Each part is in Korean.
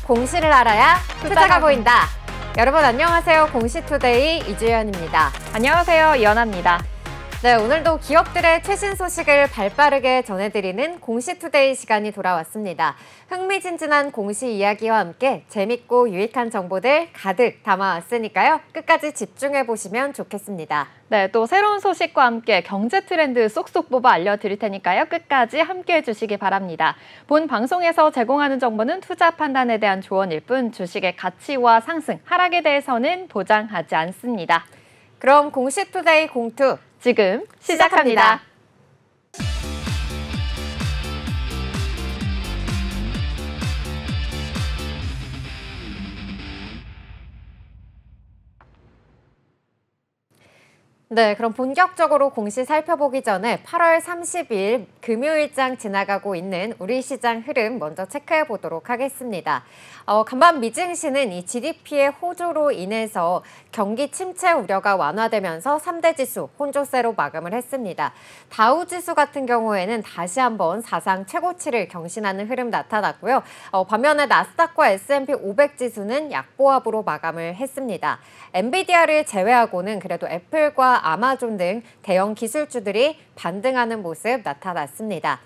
공시를 알아야 투자가 보인다. 여러분 안녕하세요. 공시투데이 이주연입니다. 안녕하세요. 이연아입니다. 네, 오늘도 기업들의 최신 소식을 발빠르게 전해드리는 공시투데이 시간이 돌아왔습니다. 흥미진진한 공시 이야기와 함께 재밌고 유익한 정보들 가득 담아왔으니까요. 끝까지 집중해보시면 좋겠습니다. 네, 또 새로운 소식과 함께 경제 트렌드 쏙쏙 뽑아 알려드릴 테니까요. 끝까지 함께해 주시기 바랍니다. 본 방송에서 제공하는 정보는 투자 판단에 대한 조언일 뿐 주식의 가치와 상승, 하락에 대해서는 보장하지 않습니다. 그럼 공시투데이 공투 지금 시작합니다. 네, 그럼 본격적으로 공시 살펴보기 전에 8월 30일 금요일장 지나가고 있는 우리 시장 흐름 먼저 체크해 보도록 하겠습니다. 간밤 미증시는 이 GDP의 호조로 인해서 경기 침체 우려가 완화되면서 3대 지수 혼조세로 마감을 했습니다. 다우 지수 같은 경우에는 다시 한번 사상 최고치를 경신하는 흐름 나타났고요. 반면에 나스닥과 S&P 500 지수는 약보합으로 마감을 했습니다. 엔비디아를 제외하고는 그래도 애플과 아마존 등 대형 기술주들이 반등하는 모습 나타났습니다.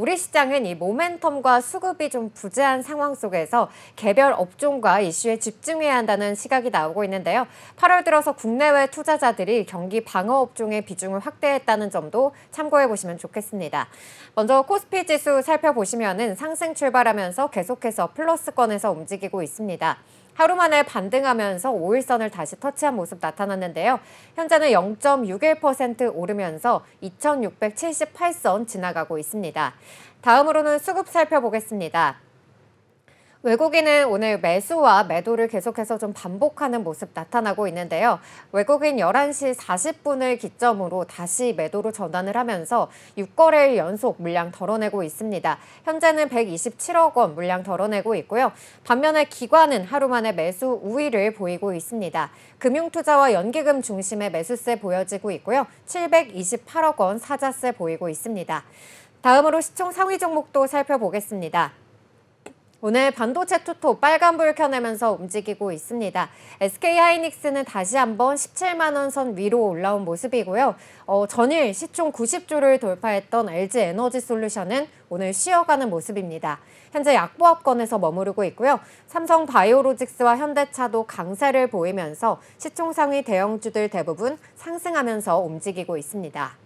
우리 시장은 이 모멘텀과 수급이 좀 부재한 상황 속에서 개별 업종과 이슈에 집중해야 한다는 시각이 나오고 있는데요. 8월 들어서 국내외 투자자들이 경기 방어 업종의 비중을 확대했다는 점도 참고해 보시면 좋겠습니다. 먼저 코스피 지수 살펴보시면은 상승 출발하면서 계속해서 플러스권에서 움직이고 있습니다. 하루 만에 반등하면서 5일선을 다시 터치한 모습 나타났는데요. 현재는 0.61% 오르면서 2678선 지나가고 있습니다. 다음으로는 수급 살펴보겠습니다. 외국인은 오늘 매수와 매도를 계속해서 좀 반복하는 모습 나타나고 있는데요. 외국인 11시 40분을 기점으로 다시 매도로 전환을 하면서 6거래일 연속 물량 덜어내고 있습니다. 현재는 127억 원 물량 덜어내고 있고요. 반면에 기관은 하루 만에 매수 우위를 보이고 있습니다. 금융투자와 연기금 중심의 매수세 보여지고 있고요. 728억 원 사자세 보이고 있습니다. 다음으로 시총 상위 종목도 살펴보겠습니다. 오늘 반도체 투톱 빨간불 켜내면서 움직이고 있습니다. SK하이닉스는 다시 한번 17만 원 선 위로 올라온 모습이고요. 전일 시총 90조를 돌파했던 LG에너지솔루션은 오늘 쉬어가는 모습입니다. 현재 약보합권에서 머무르고 있고요. 삼성바이오로직스와 현대차도 강세를 보이면서 시총 상위 대형주들 대부분 상승하면서 움직이고 있습니다.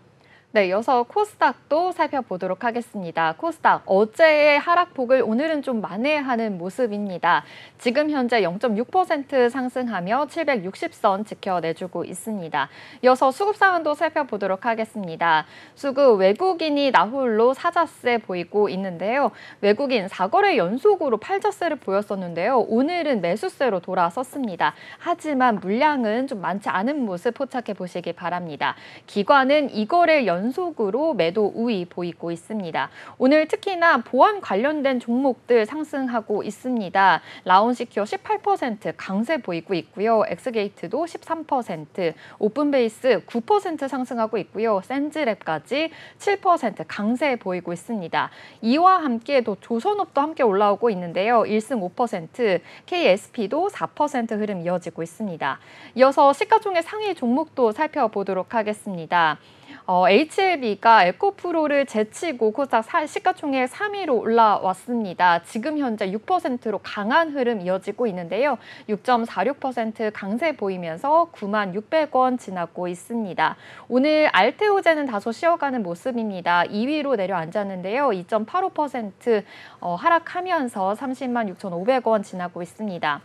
네, 이어서 코스닥도 살펴보도록 하겠습니다. 코스닥, 어제의 하락폭을 오늘은 좀 만회하는 모습입니다. 지금 현재 0.6% 상승하며 760선 지켜내주고 있습니다. 이어서 수급 상황도 살펴보도록 하겠습니다. 수급 외국인이 나홀로 사자세 보이고 있는데요. 외국인 4거래 연속으로 팔자세를 보였었는데요. 오늘은 매수세로 돌아섰습니다. 하지만 물량은 좀 많지 않은 모습 포착해 보시기 바랍니다. 기관은 2거래 연속으로 매도 우위 보이고 있습니다. 오늘 특히나 보안 관련된 종목들 상승하고 있습니다. 라온시큐어 18% 강세 보이고 있고요. 엑스게이트도 13%, 오픈베이스 9% 상승하고 있고요. 센즈랩까지 7% 강세 보이고 있습니다. 이와 함께 또 조선업도 함께 올라오고 있는데요. 1승 5%, KSP도 4% 흐름 이어지고 있습니다. 이어서 시가총액 상위 종목도 살펴보도록 하겠습니다. HLB가 에코프로를 제치고 코스닥 시가총액 3위로 올라왔습니다. 지금 현재 6%로 강한 흐름 이어지고 있는데요. 6.46% 강세 보이면서 96,600원 지나고 있습니다. 오늘 알테오제는 다소 쉬어가는 모습입니다. 2위로 내려앉았는데요. 2.85% 하락하면서 306,500원 지나고 있습니다.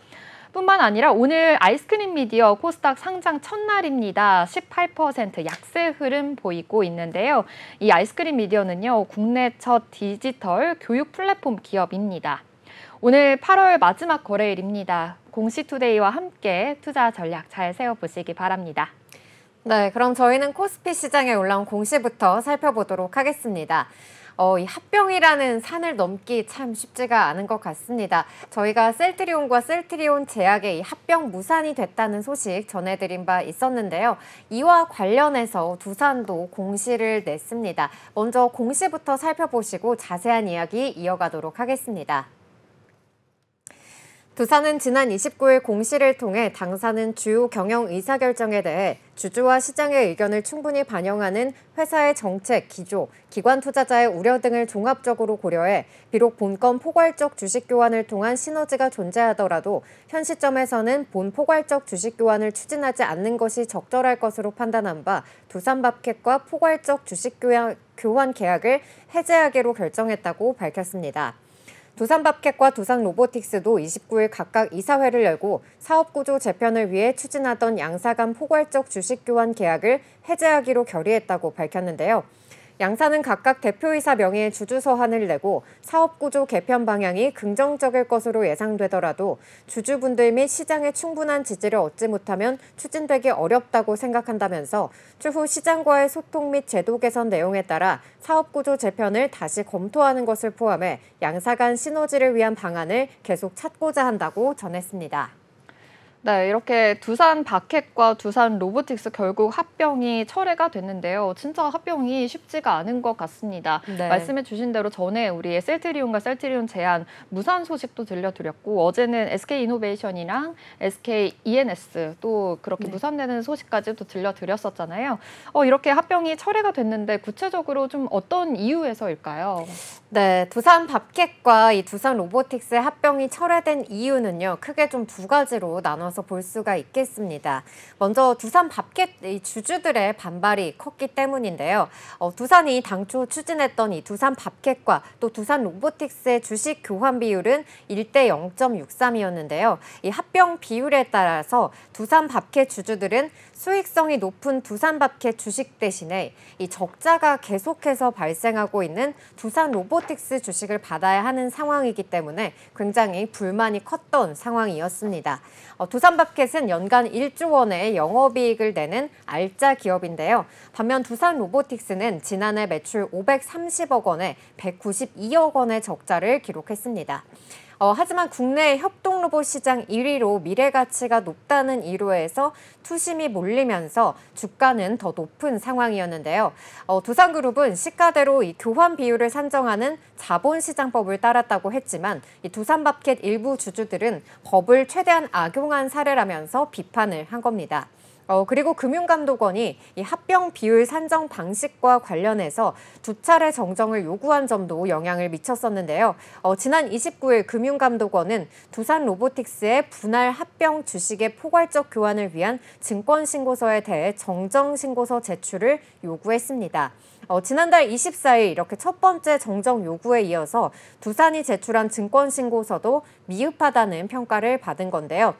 뿐만 아니라 오늘 아이스크림 미디어 코스닥 상장 첫날입니다. 18% 약세 흐름 보이고 있는데요. 이 아이스크림 미디어는요, 국내 첫 디지털 교육 플랫폼 기업입니다. 오늘 8월 마지막 거래일입니다. 공시투데이와 함께 투자 전략 잘 세워보시기 바랍니다. 네, 그럼 저희는 코스피 시장에 올라온 공시부터 살펴보도록 하겠습니다. 이 합병이라는 산을 넘기 참 쉽지가 않은 것 같습니다. 저희가 셀트리온과 셀트리온 제약의 이 합병 무산이 됐다는 소식 전해드린 바 있었는데요. 이와 관련해서 두산도 공시를 냈습니다. 먼저 공시부터 살펴보시고 자세한 이야기 이어가도록 하겠습니다. 두산은 지난 29일 공시를 통해 당사는 주요 경영 의사결정에 대해 주주와 시장의 의견을 충분히 반영하는 회사의 정책, 기조, 기관 투자자의 우려 등을 종합적으로 고려해 비록 본건 포괄적 주식 교환을 통한 시너지가 존재하더라도 현 시점에서는 본 포괄적 주식 교환을 추진하지 않는 것이 적절할 것으로 판단한 바 두산밥켓과 포괄적 주식 교환 계약을 해제하기로 결정했다고 밝혔습니다. 두산밥켓과 두산로보틱스도 29일 각각 이사회를 열고 사업구조 재편을 위해 추진하던 양사 간 포괄적 주식 교환 계약을 해제하기로 결의했다고 밝혔는데요. 양사는 각각 대표이사 명의의 주주 서한을 내고 사업구조 개편 방향이 긍정적일 것으로 예상되더라도 주주분들 및 시장의 충분한 지지를 얻지 못하면 추진되기 어렵다고 생각한다면서 추후 시장과의 소통 및 제도 개선 내용에 따라 사업구조 재편을 다시 검토하는 것을 포함해 양사 간 시너지를 위한 방안을 계속 찾고자 한다고 전했습니다. 네, 이렇게 두산 바켓과 두산 로보틱스 결국 합병이 철회가 됐는데요. 진짜 합병이 쉽지가 않은 것 같습니다. 네. 말씀해 주신 대로 전에 우리의 셀트리온과 셀트리온 제안 무산 소식도 들려드렸고 어제는 SK이노베이션이랑 SKENS 또 그렇게 무산되는 소식까지도 들려드렸었잖아요. 이렇게 합병이 철회가 됐는데 구체적으로 좀 어떤 이유에서일까요? 네, 두산 밥켓과 이 두산 로보틱스의 합병이 철회된 이유는요, 크게 좀 두 가지로 나눠서 볼 수가 있겠습니다. 먼저 두산 밥켓 주주들의 반발이 컸기 때문인데요. 두산이 당초 추진했던 이 두산 밥켓과 또 두산 로보틱스의 주식 교환 비율은 1대 0.63이었는데요. 이 합병 비율에 따라서 두산 밥켓 주주들은 수익성이 높은 두산 밥켓 주식 대신에 이 적자가 계속해서 발생하고 있는 두산 로보틱스 주식을 받아야 하는 상황이기 때문에 굉장히 불만이 컸던 상황이었습니다. 두산 밥켓은 연간 1조 원의 영업이익을 내는 알짜 기업인데요. 반면 두산 로보틱스는 지난해 매출 530억 원에 192억 원의 적자를 기록했습니다. 하지만 국내 협동로봇 시장 1위로 미래가치가 높다는 이유에서 투심이 몰리면서 주가는 더 높은 상황이었는데요. 두산그룹은 시가대로 이 교환 비율을 산정하는 자본시장법을 따랐다고 했지만 이 두산밥켓 일부 주주들은 법을 최대한 악용한 사례라면서 비판을 한 겁니다. 그리고 금융감독원이 이 합병 비율 산정 방식과 관련해서 두 차례 정정을 요구한 점도 영향을 미쳤었는데요. 지난 29일 금융감독원은 두산 로보틱스의 분할 합병 주식의 포괄적 교환을 위한 증권신고서에 대해 정정신고서 제출을 요구했습니다. 지난달 24일 이렇게 첫 번째 정정 요구에 이어서 두산이 제출한 증권신고서도 미흡하다는 평가를 받은 건데요.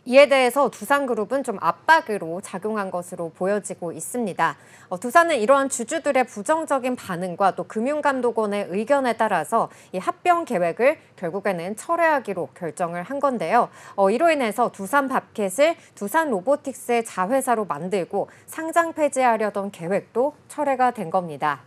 이에 대해서 두산그룹은 좀 압박으로 작용한 것으로 보여지고 있습니다. 두산은 이러한 주주들의 부정적인 반응과 또 금융감독원의 의견에 따라서 이 합병 계획을 결국에는 철회하기로 결정을 한 건데요. 이로 인해서 두산밥켓을 두산로보틱스의 자회사로 만들고 상장 폐지하려던 계획도 철회가 된 겁니다.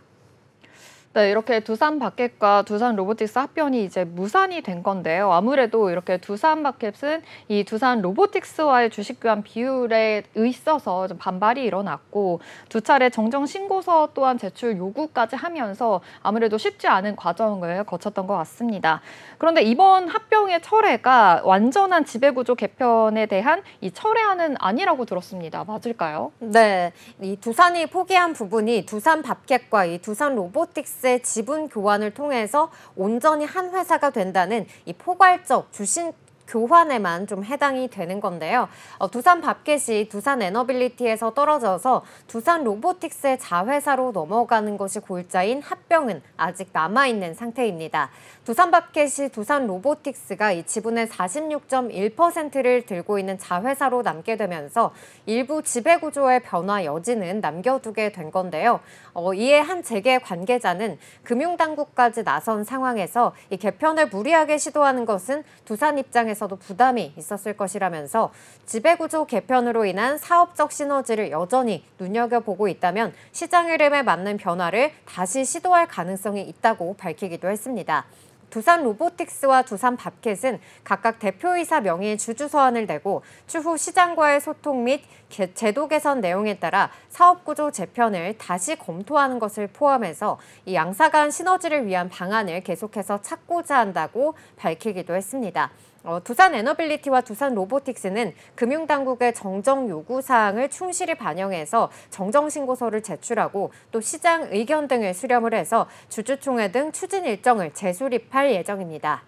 네, 이렇게 두산바켓과 두산로보틱스 합병이 이제 무산이 된 건데요. 아무래도 이렇게 두산바켓은 이 두산로보틱스와의 주식 교환 비율에 있어서 좀 반발이 일어났고 두 차례 정정 신고서 또한 제출 요구까지 하면서 아무래도 쉽지 않은 과정을 거쳤던 것 같습니다. 그런데 이번 합병의 철회가 완전한 지배구조 개편에 대한 이 철회안은 아니라고 들었습니다. 맞을까요? 네, 이 두산이 포기한 부분이 두산밥켓과 이 두산로보틱스 지분 교환을 통해서 온전히 한 회사가 된다는 이 포괄적 주식 교환에만 좀 해당이 되는 건데요. 두산밥켓이 두산에너빌리티에서 떨어져서 두산로보틱스의 자회사로 넘어가는 것이 골자인 합병은 아직 남아있는 상태입니다. 두산밥켓이 두산로보틱스가 이 지분의 46.1%를 들고 있는 자회사로 남게 되면서 일부 지배구조의 변화 여지는 남겨두게 된 건데요. 이에 한 재계 관계자는 금융당국까지 나선 상황에서 이 개편을 무리하게 시도하는 것은 두산 입장에서도 부담이 있었을 것이라면서 지배구조 개편으로 인한 사업적 시너지를 여전히 눈여겨보고 있다면 시장 흐름에 맞는 변화를 다시 시도할 가능성이 있다고 밝히기도 했습니다. 두산 로보틱스와 두산 밥켓은 각각 대표이사 명의의 주주 서한을 내고 추후 시장과의 소통 및 제도 개선 내용에 따라 사업구조 재편을 다시 검토하는 것을 포함해서 이 양사 간 시너지를 위한 방안을 계속해서 찾고자 한다고 밝히기도 했습니다. 두산 에너빌리티와 두산 로보틱스는 금융당국의 정정 요구사항을 충실히 반영해서 정정신고서를 제출하고 또 시장 의견 등을 수렴을 해서 주주총회 등 추진 일정을 재수립할 예정입니다.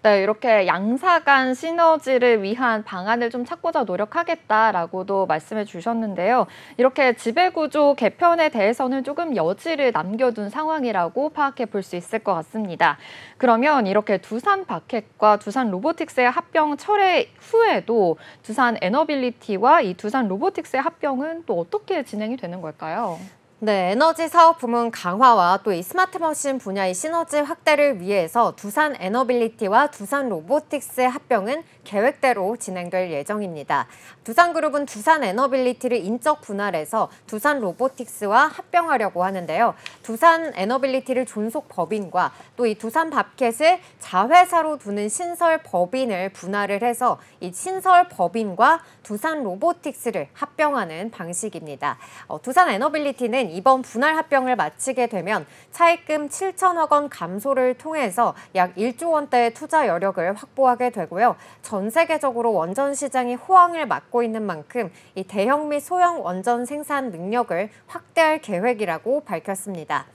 네, 이렇게 양사 간 시너지를 위한 방안을 좀 찾고자 노력하겠다라고도 말씀해 주셨는데요. 이렇게 지배구조 개편에 대해서는 조금 여지를 남겨둔 상황이라고 파악해 볼 수 있을 것 같습니다. 그러면 이렇게 두산 바켓과 두산 로보틱스의 합병 철회 후에도 두산 에너빌리티와 이 두산 로보틱스의 합병은 또 어떻게 진행이 되는 걸까요? 네, 에너지 사업 부문 강화와 또 이 스마트 머신 분야의 시너지 확대를 위해서 두산 에너빌리티와 두산 로보틱스의 합병은 계획대로 진행될 예정입니다. 두산그룹은 두산 에너빌리티를 인적 분할해서 두산 로보틱스와 합병하려고 하는데요. 두산 에너빌리티를 존속 법인과 또 이 두산 바켓을 자회사로 두는 신설 법인을 분할을 해서 이 신설 법인과 두산 로보틱스를 합병하는 방식입니다. 두산 에너빌리티는 이번 분할 합병을 마치게 되면 차입금 7천억 원 감소를 통해서 약 1조 원대의 투자 여력을 확보하게 되고요. 전 세계적으로 원전 시장이 호황을 맞고 있는 만큼 이 대형 및 소형 원전 생산 능력을 확대할 계획이라고 밝혔습니다.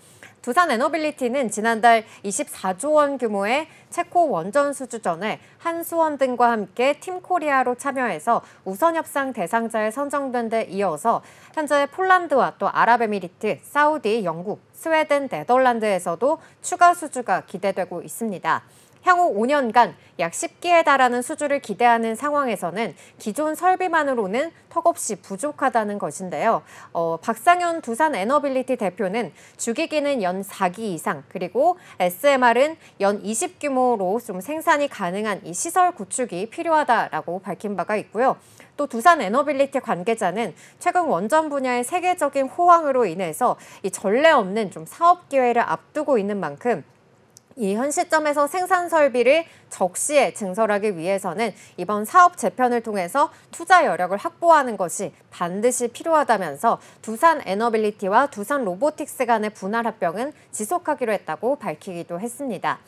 두산 에너빌리티는 지난달 24조 원 규모의 체코 원전 수주전에 한수원 등과 함께 팀코리아로 참여해서 우선 협상 대상자에 선정된 데 이어서 현재 폴란드와 또 아랍에미리트, 사우디, 영국, 스웨덴, 네덜란드에서도 추가 수주가 기대되고 있습니다. 향후 5년간 약 10기에 달하는 수주를 기대하는 상황에서는 기존 설비만으로는 턱없이 부족하다는 것인데요. 박상현 두산 에너빌리티 대표는 주기기는 연 4기 이상, 그리고 SMR은 연 20규모로 좀 생산이 가능한 이 시설 구축이 필요하다라고 밝힌 바가 있고요. 또 두산 에너빌리티 관계자는 최근 원전 분야의 세계적인 호황으로 인해서 이 전례 없는 좀 사업 기회를 앞두고 있는 만큼 이 현 시점에서 생산 설비를 적시에 증설하기 위해서는 이번 사업 재편을 통해서 투자 여력을 확보하는 것이 반드시 필요하다면서 두산 에너빌리티와 두산 로보틱스 간의 분할 합병은 지속하기로 했다고 밝히기도 했습니다.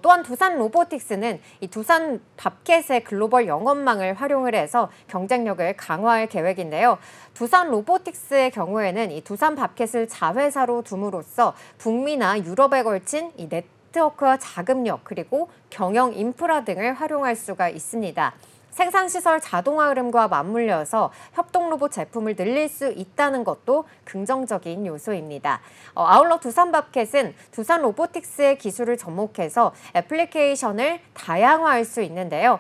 또한 두산 로보틱스는 이 두산 바켓의 글로벌 영업망을 활용을 해서 경쟁력을 강화할 계획인데요. 두산 로보틱스의 경우에는 이 두산 바켓을 자회사로 둠으로써 북미나 유럽에 걸친 이 네트워크와 자금력 그리고 경영 인프라 등을 활용할 수가 있습니다. 생산시설 자동화 흐름과 맞물려서 협동 로봇 제품을 늘릴 수 있다는 것도 긍정적인 요소입니다. 아울러 두산 바켓은 두산 로보틱스의 기술을 접목해서 애플리케이션을 다양화할 수 있는데요.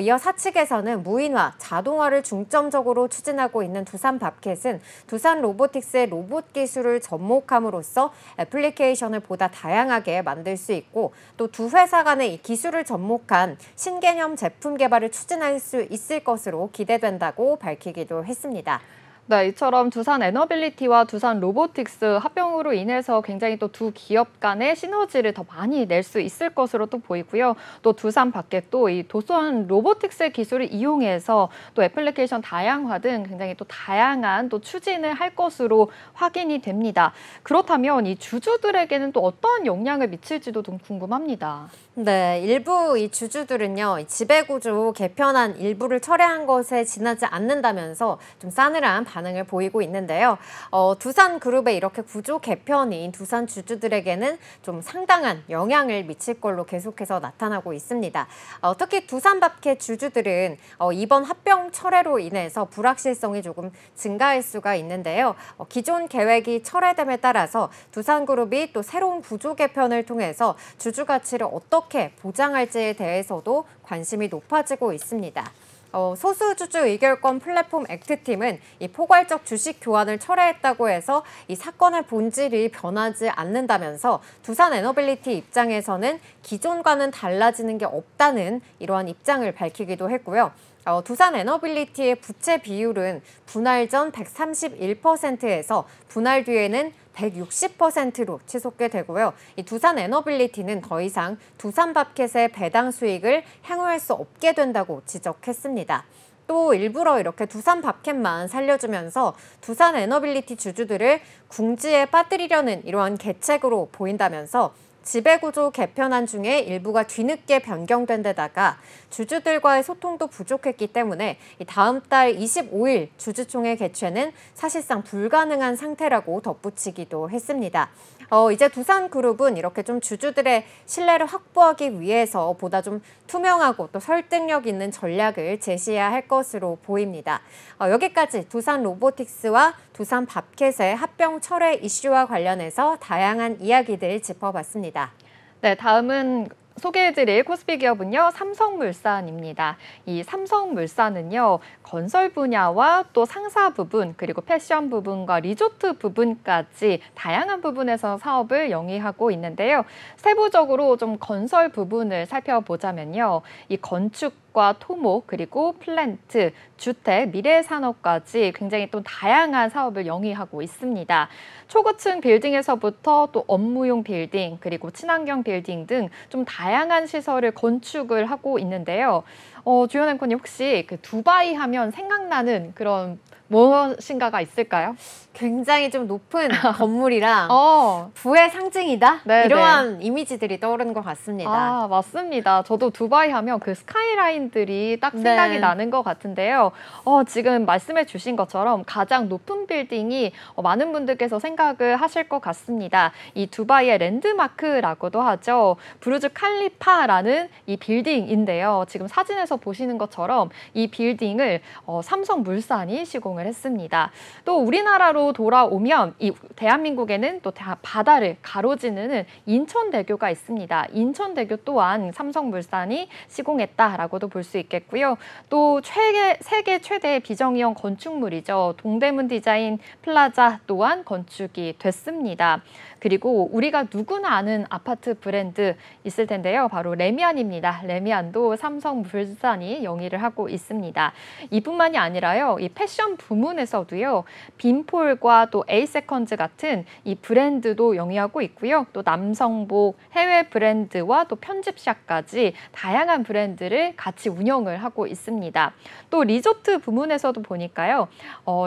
이어 사측에서는 무인화, 자동화를 중점적으로 추진하고 있는 두산 바켓은 두산 로보틱스의 로봇 기술을 접목함으로써 애플리케이션을 보다 다양하게 만들 수 있고 또 두 회사 간의 이 기술을 접목한 신개념 제품 개발을 추진할 수 있을 것으로 기대된다고 밝히기도 했습니다. 네, 이처럼 두산 에너빌리티와 두산 로보틱스 합병으로 인해서 굉장히 또 두 기업 간의 시너지를 더 많이 낼 수 있을 것으로 또 보이고요. 또 두산 바켓도 이 두산 로보틱스의 기술을 이용해서 또 애플리케이션 다양화 등 굉장히 또 다양한 또 추진을 할 것으로 확인이 됩니다. 그렇다면 이 주주들에게는 또 어떤 영향을 미칠지도 좀 궁금합니다. 네, 일부 이 주주들은요, 지배구조 개편안 일부를 철회한 것에 지나지 않는다면서 좀 싸늘한 반응을 보이고 있는데요. 두산그룹의 이렇게 구조 개편이 두산 주주들에게는 좀 상당한 영향을 미칠 걸로 계속해서 나타나고 있습니다. 특히 두산바켓 주주들은 이번 합병 철회로 인해서 불확실성이 조금 증가할 수가 있는데요. 기존 계획이 철회됨에 따라서 두산그룹이 또 새로운 구조 개편을 통해서 주주 가치를 어떻게 보장할지에 대해서도 관심이 높아지고 있습니다. 소수주주 의결권 플랫폼 액트팀은 이 포괄적 주식 교환을 철회했다고 해서 이 사건의 본질이 변하지 않는다면서 두산 에너빌리티 입장에서는 기존과는 달라지는 게 없다는 이러한 입장을 밝히기도 했고요. 두산 에너빌리티의 부채 비율은 분할 전 131%에서 분할 뒤에는 160%로 치솟게 되고요. 이 두산 에너빌리티는 더 이상 두산바켓의 배당 수익을 향유할 수 없게 된다고 지적했습니다. 또 일부러 이렇게 두산바켓만 살려주면서 두산 에너빌리티 주주들을 궁지에 빠뜨리려는 이러한 계책으로 보인다면서 지배구조 개편안 중에 일부가 뒤늦게 변경된 데다가 주주들과의 소통도 부족했기 때문에 다음 달 25일 주주총회 개최는 사실상 불가능한 상태라고 덧붙이기도 했습니다. 이제 두산그룹은 이렇게 좀 주주들의 신뢰를 확보하기 위해서 보다 좀 투명하고 또 설득력 있는 전략을 제시해야 할 것으로 보입니다. 여기까지 두산 로보틱스와 두산 밥켓의 합병 철회 이슈와 관련해서 다양한 이야기들 짚어봤습니다. 네, 다음은 소개해드릴 코스피 기업은요, 삼성물산입니다. 이 삼성물산은요, 건설 분야와 또 상사 부분, 그리고 패션 부분과 리조트 부분까지 다양한 부분에서 사업을 영위하고 있는데요. 세부적으로 좀 건설 부분을 살펴보자면요, 이 건축과 토목, 그리고 플랜트, 주택, 미래산업까지 굉장히 또 다양한 사업을 영위하고 있습니다. 초고층 빌딩에서부터 또 업무용 빌딩, 그리고 친환경 빌딩 등 좀 다양한 시설을 건축을 하고 있는데요. 주연 앵커님 혹시 그 두바이 하면 생각나는 그런 무엇인가가 있을까요? 굉장히 좀 높은 건물이랑 어, 부의 상징이다? 네, 이러한 이미지들이 떠오르는 것 같습니다. 아, 맞습니다. 저도 두바이 하면 그 스카이라인들이 딱 생각이 네. 나는 것 같은데요. 지금 말씀해 주신 것처럼 가장 높은 빌딩이 많은 분들께서 생각을 하실 것 같습니다. 이 두바이의 랜드마크라고도 하죠. 부르즈 칼리파라는 이 빌딩인데요. 지금 사진에서 보시는 것처럼 이 빌딩을 삼성물산이 시공을 했습니다. 또 우리나라로 돌아오면 이 대한민국에는 또 바다를 가로지르는 인천대교가 있습니다. 인천대교 또한 삼성물산이 시공했다라고도 볼 수 있겠고요. 또 세계 최대의 비정형 건축물이죠. 동대문 디자인 플라자 또한 건축이 됐습니다. 그리고 우리가 누구나 아는 아파트 브랜드 있을 텐데요. 바로 레미안입니다. 레미안도 삼성물산이 영위를 하고 있습니다. 이뿐만이 아니라요. 이 패션 부문에서도요. 빈폴과 또 에이세컨즈 같은 이 브랜드도 영위하고 있고요. 또 남성복, 해외 브랜드와 또 편집샵까지 다양한 브랜드를 같이 운영을 하고 있습니다. 또 리조트 부문에서도 보니까요.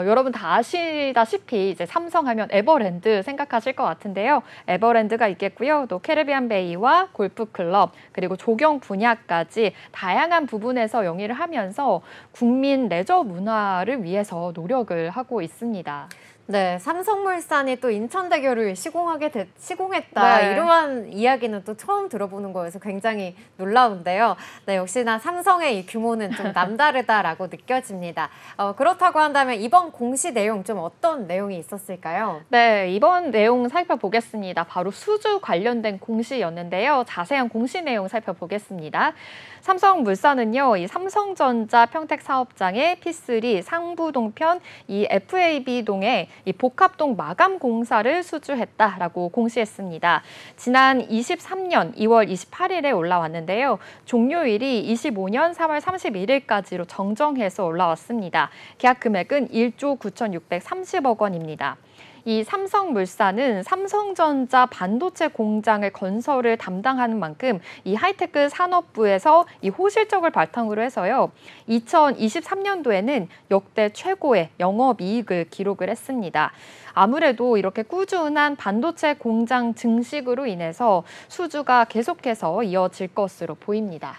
여러분 다 아시다시피 이제 삼성하면 에버랜드 생각하실 것 같은데요. 에버랜드가 있겠고요. 또 캐리비안 베이와 골프클럽 그리고 조경 분야까지 다양한 부분에서 영위를 하면서 국민 레저 문화를 위해서 노력을 하고 있습니다. 네, 삼성물산이 또 인천대교를 시공했다. 네. 이러한 이야기는 또 처음 들어보는 거여서 굉장히 놀라운데요. 네, 역시나 삼성의 이 규모는 좀 남다르다라고 느껴집니다. 그렇다고 한다면 이번 공시 내용 좀 어떤 내용이 있었을까요? 네, 이번 내용 살펴보겠습니다. 바로 수주 관련된 공시였는데요. 자세한 공시 내용 살펴보겠습니다. 삼성물산은요, 이 삼성전자 평택 사업장의 P3 상부동편 이 FAB동에 이 복합동 마감 공사를 수주했다라고 공시했습니다. 지난 23년 2월 28일에 올라왔는데요. 종료일이 25년 3월 31일까지로 정정해서 올라왔습니다. 계약 금액은 1조 9,630억 원입니다. 이 삼성물산은 삼성전자 반도체 공장을 건설을 담당하는 만큼 이 하이테크 산업부에서 이 호실적을 바탕으로 해서요. 2023년도에는 역대 최고의 영업이익을 기록을 했습니다. 아무래도 이렇게 꾸준한 반도체 공장 증식으로 인해서 수주가 계속해서 이어질 것으로 보입니다.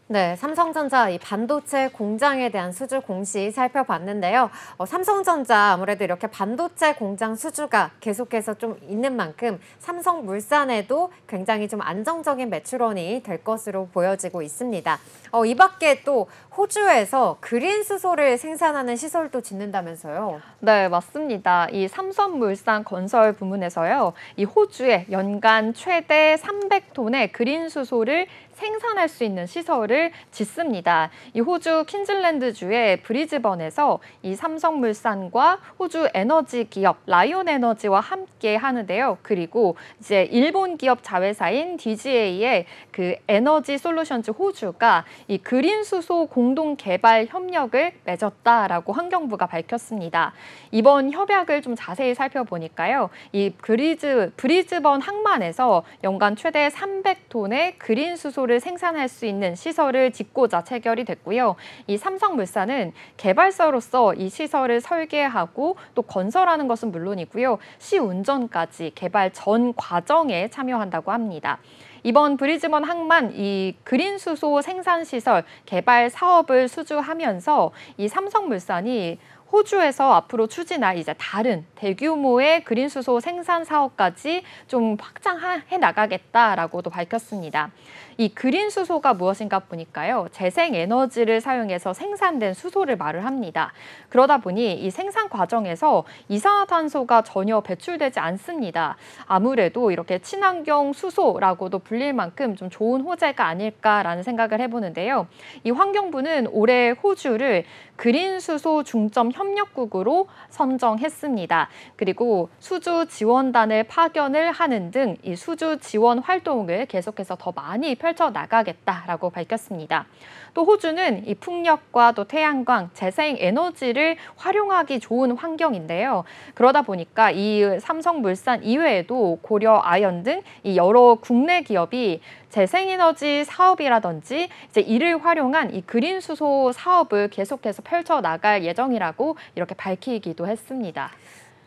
네, 삼성전자 이 반도체 공장에 대한 수주 공시 살펴봤는데요. 삼성전자 아무래도 이렇게 반도체 공장 수주가 계속해서 좀 있는 만큼 삼성물산에도 굉장히 좀 안정적인 매출원이 될 것으로 보여지고 있습니다. 이 밖에 또 호주에서 그린 수소를 생산하는 시설도 짓는다면서요? 네, 맞습니다. 이 삼성물산 건설 부문에서요. 이 호주에 연간 최대 300톤의 그린 수소를 생산할 수 있는 시설을 짓습니다. 이 호주 퀸즐랜드주의 브리즈번에서 이 삼성물산과 호주 에너지 기업 라이온 에너지와 함께 하는데요. 그리고 이제 일본 기업 자회사인 DGA의 그 에너지 솔루션즈 호주가 이 그린 수소 공동 개발 협력을 맺었다라고 환경부가 밝혔습니다. 이번 협약을 좀 자세히 살펴보니까요. 이 브리즈번 항만에서 연간 최대 300톤의 그린 수소를 생산할 수 있는 시설 시설을 짓고자 체결이 됐고요. 이 삼성물산은 개발사로서 이 시설을 설계하고 또 건설하는 것은 물론이고요. 시운전까지 개발 전 과정에 참여한다고 합니다. 이번 브리즈번 항만 이 그린 수소 생산 시설 개발 사업을 수주하면서 이 삼성물산이 호주에서 앞으로 추진할 이제 다른 대규모의 그린 수소 생산 사업까지 좀 확장해 나가겠다라고도 밝혔습니다. 이 그린 수소가 무엇인가 보니까요. 재생 에너지를 사용해서 생산된 수소를 말을 합니다. 그러다 보니 이 생산 과정에서 이산화탄소가 전혀 배출되지 않습니다. 아무래도 이렇게 친환경 수소라고도 불릴 만큼 좀 좋은 호재가 아닐까라는 생각을 해보는데요. 이 환경부는 올해 호주를 그린 수소 중점 협력국으로 선정했습니다. 그리고 수주 지원단을 파견을 하는 등 이 수주 지원 활동을 계속해서 더 많이 펼쳐 나가겠다라고 밝혔습니다. 또 호주는 이 풍력과 또 태양광, 재생 에너지를 활용하기 좋은 환경인데요. 그러다 보니까 이 삼성물산 이외에도 고려 아연 등 이 여러 국내 기업이 재생에너지 사업이라든지 이제 이를 활용한 이 그린 수소 사업을 계속해서 펼쳐 나갈 예정이라고 이렇게 밝히기도 했습니다.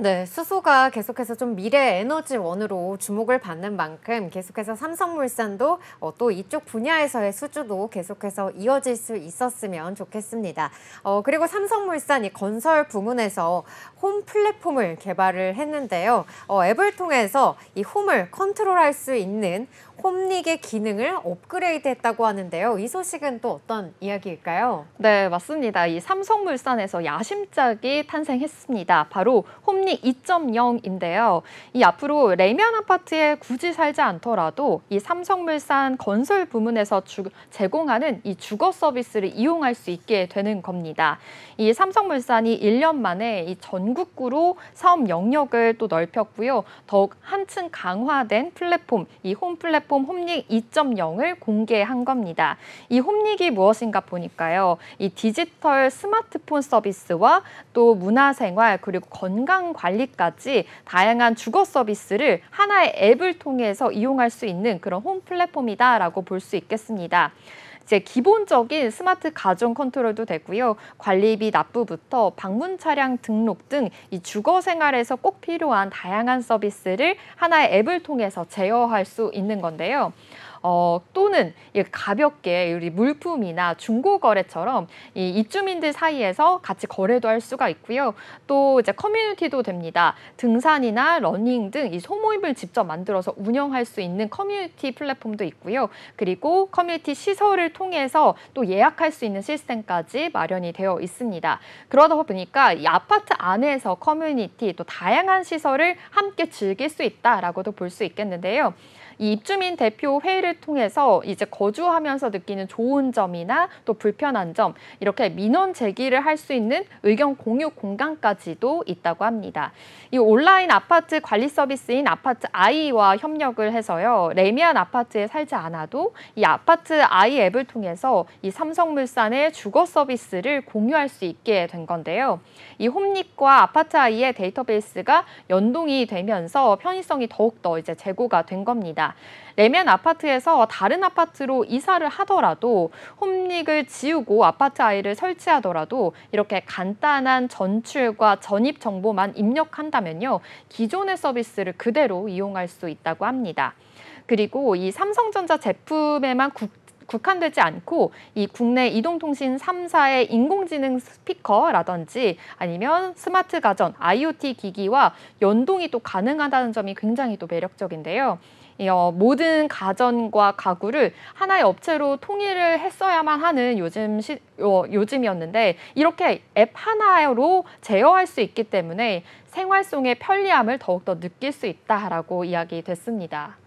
네, 수소가 계속해서 좀 미래 에너지원으로 주목을 받는 만큼 계속해서 삼성물산도 또 이쪽 분야에서의 수주도 계속해서 이어질 수 있었으면 좋겠습니다. 그리고 삼성물산 이 건설 부문에서 홈 플랫폼을 개발을 했는데요. 앱을 통해서 이 홈을 컨트롤할 수 있는 홈릭의 기능을 업그레이드했다고 하는데요. 이 소식은 또 어떤 이야기일까요? 네, 맞습니다. 이 삼성물산에서 야심작이 탄생했습니다. 바로 홈릭 2.0인데요. 이 앞으로 레면 아파트에 굳이 살지 않더라도 이 삼성물산 건설 부문에서 제공하는 이 주거 서비스를 이용할 수 있게 되는 겁니다. 이 삼성물산이 1년 만에 이 전국구로 사업 영역을 또 넓혔고요. 더욱 한층 강화된 플랫폼, 이 홈 플랫폼 홈릭 2.0을 공개한 겁니다. 이 홈릭이 무엇인가 보니까요. 이 디지털 스마트폰 서비스와 또 문화생활 그리고 건강 관리까지 다양한 주거 서비스를 하나의 앱을 통해서 이용할 수 있는 그런 홈 플랫폼이다라고 볼 수 있겠습니다. 이제 기본적인 스마트 가전 컨트롤도 되고요. 관리비 납부부터 방문 차량 등록 등 이 주거 생활에서 꼭 필요한 다양한 서비스를 하나의 앱을 통해서 제어할 수 있는 건데요. 또는 가볍게 우리 물품이나 중고거래처럼 이 입주민들 사이에서 같이 거래도 할 수가 있고요. 또 이제 커뮤니티도 됩니다. 등산이나 러닝 등 이 소모임을 직접 만들어서 운영할 수 있는 커뮤니티 플랫폼도 있고요. 그리고 커뮤니티 시설을 통해서 또 예약할 수 있는 시스템까지 마련이 되어 있습니다. 그러다 보니까 이 아파트 안에서 커뮤니티 또 다양한 시설을 함께 즐길 수 있다라고도 볼 수 있겠는데요. 이 입주민 대표 회의를 통해서 이제 거주하면서 느끼는 좋은 점이나 또 불편한 점 이렇게 민원 제기를 할 수 있는 의견 공유 공간까지도 있다고 합니다. 이 온라인 아파트 관리 서비스인 아파트 아이와 협력을 해서요. 레미안 아파트에 살지 않아도 이 아파트 아이 앱을 통해서 이 삼성물산의 주거 서비스를 공유할 수 있게 된 건데요. 이 홈릭과 아파트 아이의 데이터베이스가 연동이 되면서 편의성이 더욱더 이제 제고가 된 겁니다. 레면 아파트에서 다른 아파트로 이사를 하더라도 홈릭을 지우고 아파트 아이를 설치하더라도 이렇게 간단한 전출과 전입 정보만 입력한다면요. 기존의 서비스를 그대로 이용할 수 있다고 합니다. 그리고 이 삼성전자 제품에만 국한되지 않고 이 국내 이동통신 3사의 인공지능 스피커라든지 아니면 스마트 가전, IoT 기기와 연동이 또 가능하다는 점이 굉장히 또 매력적인데요. 모든 가전과 가구를 하나의 업체로 통일을 했어야만 하는 요즘이었는데 이렇게 앱 하나로 제어할 수 있기 때문에 생활 속의 편리함을 더욱더 느낄 수 있다라고 이야기됐습니다.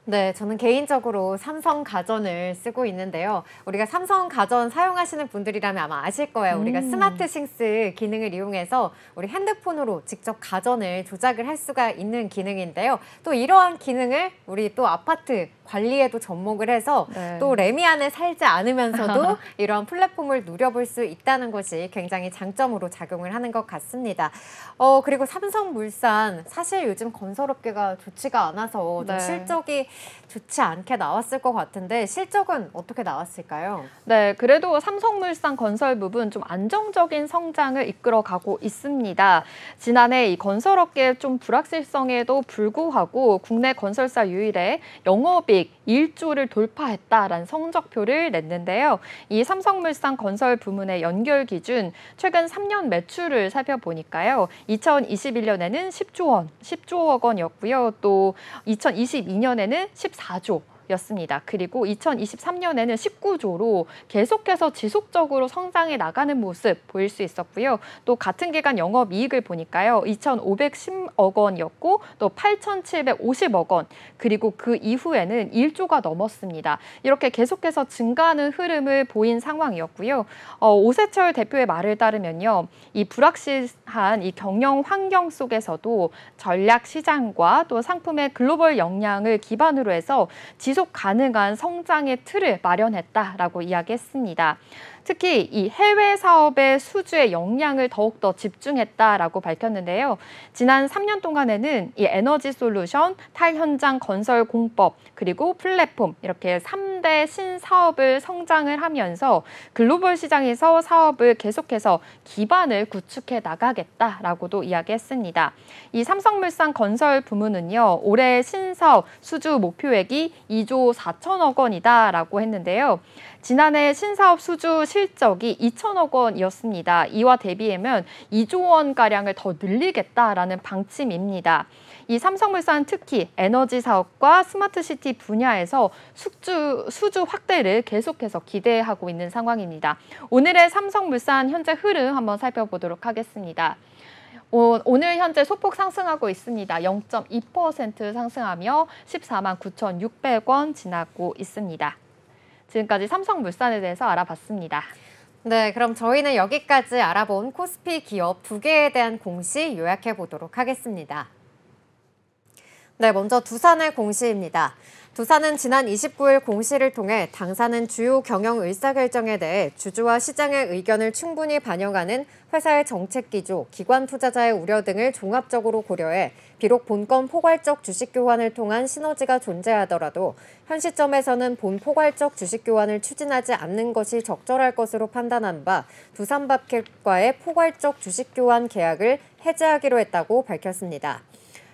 네, 저는 개인적으로 삼성 가전을 쓰고 있는데요. 우리가 삼성 가전 사용하시는 분들이라면 아마 아실 거예요. 우리가 스마트 싱스 기능을 이용해서 우리 핸드폰으로 직접 가전을 조작을 할 수가 있는 기능인데요. 또 이러한 기능을 우리 또 아파트 관리에도 접목을 해서 네. 또 레미안에 살지 않으면서도 이런 플랫폼을 누려볼 수 있다는 것이 굉장히 장점으로 작용을 하는 것 같습니다. 그리고 삼성물산 사실 요즘 건설업계가 좋지가 않아서 좀 네. 실적이 좋지 않게 나왔을 것 같은데 실적은 어떻게 나왔을까요? 네, 그래도 삼성물산 건설 부분 좀 안정적인 성장을 이끌어가고 있습니다. 지난해 이 건설업계 좀 불확실성에도 불구하고 국내 건설사 유일의 영업이익 1조를 돌파했다라는 성적표를 냈는데요. 이 삼성물산 건설 부문의 연결 기준 최근 3년 매출을 살펴보니까요. 2021년에는 10조억 원이었고요. 또 2022년에는 14조. 였습니다. 그리고 2023년에는 19조로 계속해서 지속적으로 성장해 나가는 모습 보일 수 있었고요. 또 같은 기간 영업이익을 보니까요. 2,510억 원이었고 또 8,750억 원 그리고 그 이후에는 1조가 넘었습니다. 이렇게 계속해서 증가하는 흐름을 보인 상황이었고요. 오세철 대표의 말을 따르면요. 이 불확실한 이 경영 환경 속에서도 전략 시장과 또 상품의 글로벌 역량을 기반으로 해서 지속 가능한 성장의 틀을 마련했다라고 이야기했습니다. 특히 이 해외 사업의 수주의 역량을 더욱더 집중했다라고 밝혔는데요. 지난 3년 동안에는 이 에너지 솔루션, 탈현장 건설 공법, 그리고 플랫폼 이렇게 3대 신사업을 성장을 하면서 글로벌 시장에서 사업을 계속해서 기반을 구축해 나가겠다라고도 이야기했습니다. 이 삼성물산 건설 부문은요. 올해 신사업 수주 목표액이 2조 4천억 원이다라고 했는데요. 지난해 신사업 수주 실적이 2천억 원이었습니다. 이와 대비하면 2조 원가량을 더 늘리겠다라는 방침입니다. 이 삼성물산 특히 에너지 사업과 스마트시티 분야에서 수주 확대를 계속해서 기대하고 있는 상황입니다. 오늘의 삼성물산 현재 흐름 한번 살펴보도록 하겠습니다. 오늘 현재 소폭 상승하고 있습니다. 0.2% 상승하며 14만 9,600원 지나고 있습니다. 지금까지 삼성물산에 대해서 알아봤습니다. 네, 그럼 저희는 여기까지 알아본 코스피 기업 2개에 대한 공시 요약해 보도록 하겠습니다. 네, 먼저 두산의 공시입니다. 두산은 지난 29일 공시를 통해 당사는 주요 경영 의사결정에 대해 주주와 시장의 의견을 충분히 반영하는 회사의 정책 기조, 기관 투자자의 우려 등을 종합적으로 고려해 비록 본건 포괄적 주식 교환을 통한 시너지가 존재하더라도 현 시점에서는 본 포괄적 주식 교환을 추진하지 않는 것이 적절할 것으로 판단한 바 두산밥켓과의 포괄적 주식 교환 계약을 해지하기로 했다고 밝혔습니다.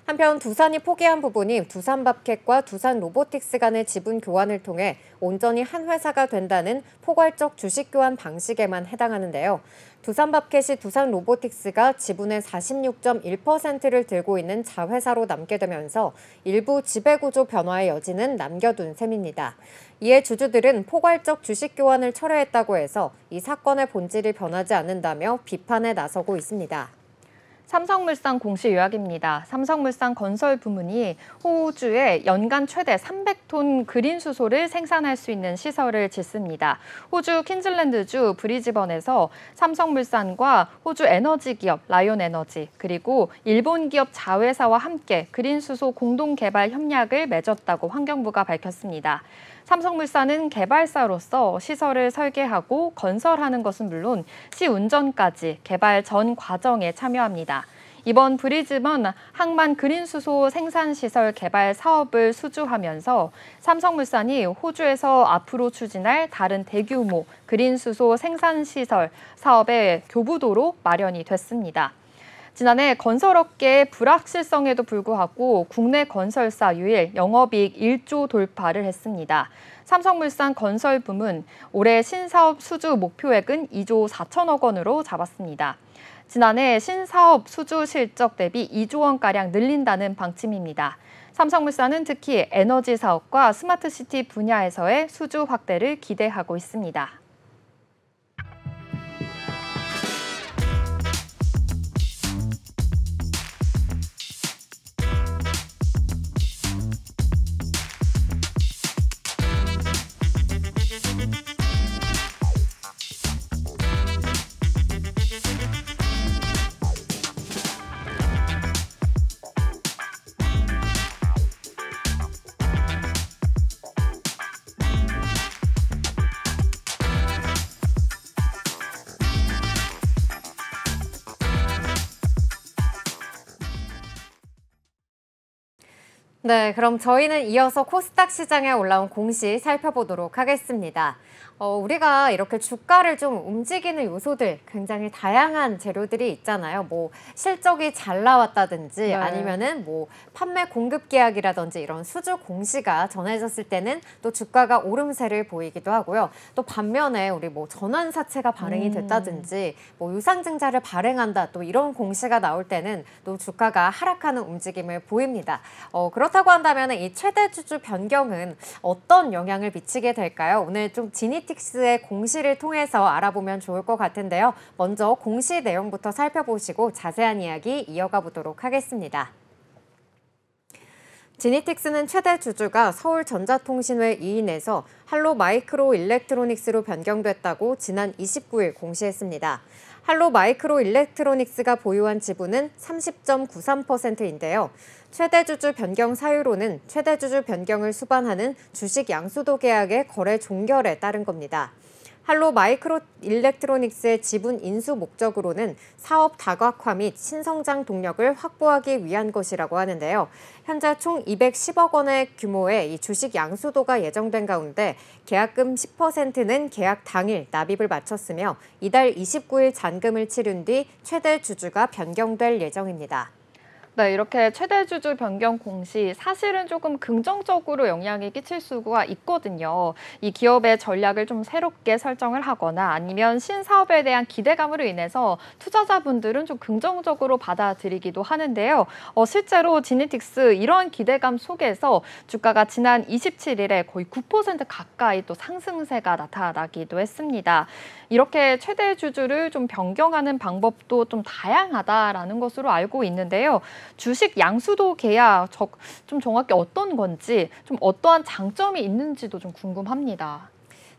한편 두산이 포기한 부분이 두산밥켓과 두산로보틱스 간의 지분 교환을 통해 온전히 한 회사가 된다는 포괄적 주식 교환 방식에만 해당하는데요. 두산밥켓이 두산로보틱스가 지분의 46.1%를 들고 있는 자회사로 남게 되면서 일부 지배구조 변화의 여지는 남겨둔 셈입니다. 이에 주주들은 포괄적 주식 교환을 철회했다고 해서 이 사건의 본질이 변하지 않는다며 비판에 나서고 있습니다. 삼성물산 공시 요약입니다. 삼성물산 건설 부문이 호주에 연간 최대 300톤 그린 수소를 생산할 수 있는 시설을 짓습니다. 호주 퀸즐랜드주 브리즈번에서 삼성물산과 호주 에너지 기업 라이온에너지 그리고 일본 기업 자회사와 함께 그린 수소 공동 개발 협약을 맺었다고 환경부가 밝혔습니다. 삼성물산은 개발사로서 시설을 설계하고 건설하는 것은 물론 시운전까지 개발 전 과정에 참여합니다. 이번 브리즈번 항만 그린수소 생산시설 개발 사업을 수주하면서 삼성물산이 호주에서 앞으로 추진할 다른 대규모 그린수소 생산시설 사업의 교부도로 마련이 됐습니다. 지난해 건설업계의 불확실성에도 불구하고 국내 건설사 유일 영업이익 1조 돌파를 했습니다. 삼성물산 건설 부문 올해 신사업 수주 목표액은 2조 4천억 원으로 잡았습니다. 지난해 신사업 수주 실적 대비 2조 원가량 늘린다는 방침입니다. 삼성물산은 특히 에너지 사업과 스마트시티 분야에서의 수주 확대를 기대하고 있습니다. 네, 그럼 저희는 이어서 코스닥 시장에 올라온 공시 살펴보도록 하겠습니다. 우리가 이렇게 주가를 좀 움직이는 요소들 굉장히 다양한 재료들이 있잖아요. 뭐 실적이 잘 나왔다든지 네. 아니면은 뭐 판매 공급 계약이라든지 이런 수주 공시가 전해졌을 때는 또 주가가 오름세를 보이기도 하고요. 또 반면에 우리 뭐 전환사채가 발행이 됐다든지 뭐 유상증자를 발행한다 또 이런 공시가 나올 때는 또 주가가 하락하는 움직임을 보입니다. 그렇다고 한다면 이 최대 주주 변경은 어떤 영향을 미치게 될까요? 오늘 좀 지니틱스의 공시를 통해서 알아보면 좋을 것 같은데요. 먼저 공시 내용부터 살펴보시고 자세한 이야기 이어가 보도록 하겠습니다. 지니틱스는 최대 주주가 서울전자통신회 이인에서 할로마이크로일렉트로닉스로 변경됐다고 지난 29일 공시했습니다. 할로마이크로일렉트로닉스가 보유한 지분은 30.93%인데요. 최대주주 변경 사유로는 최대주주 변경을 수반하는 주식 양수도 계약의 거래 종결에 따른 겁니다. 할로마이크로일렉트로닉스의 지분 인수 목적으로는 사업 다각화 및 신성장 동력을 확보하기 위한 것이라고 하는데요. 현재 총 210억 원의 규모의 이 주식 양수도가 예정된 가운데 계약금 10%는 계약 당일 납입을 마쳤으며 이달 29일 잔금을 치른 뒤 최대 주주가 변경될 예정입니다. 네, 이렇게 최대 주주 변경 공시 사실은 조금 긍정적으로 영향이 끼칠 수가 있거든요. 이 기업의 전략을 좀 새롭게 설정을 하거나 아니면 신사업에 대한 기대감으로 인해서 투자자분들은 좀 긍정적으로 받아들이기도 하는데요. 실제로 지니틱스 이런 기대감 속에서 주가가 지난 27일에 거의 9% 가까이 또 상승세가 나타나기도 했습니다. 이렇게 최대 주주를 좀 변경하는 방법도 좀 다양하다라는 것으로 알고 있는데요. 주식 양수도 계약 좀 정확히 어떤 건지 좀 어떠한 장점이 있는지도 좀 궁금합니다.